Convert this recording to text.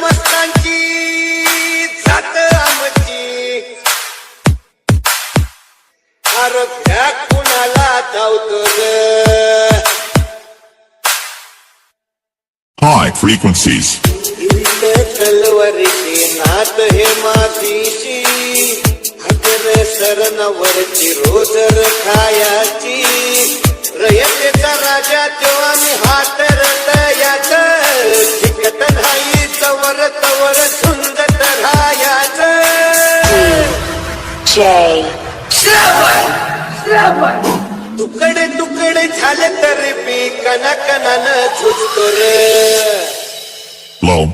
मस्तांची जात आमची आरोग्या कुणाला धावतो ग High frequencies. तलवारीची नात हे मातीची अगर सरणावरची रोजर खायाची रयतेचा राजा तेव्हा मी हात रटयाच शिकत नाही तवर तवर सुंदर राहायाच तुकडे तुकडे झाले तरी बी कना कनानं झुजतो रे Low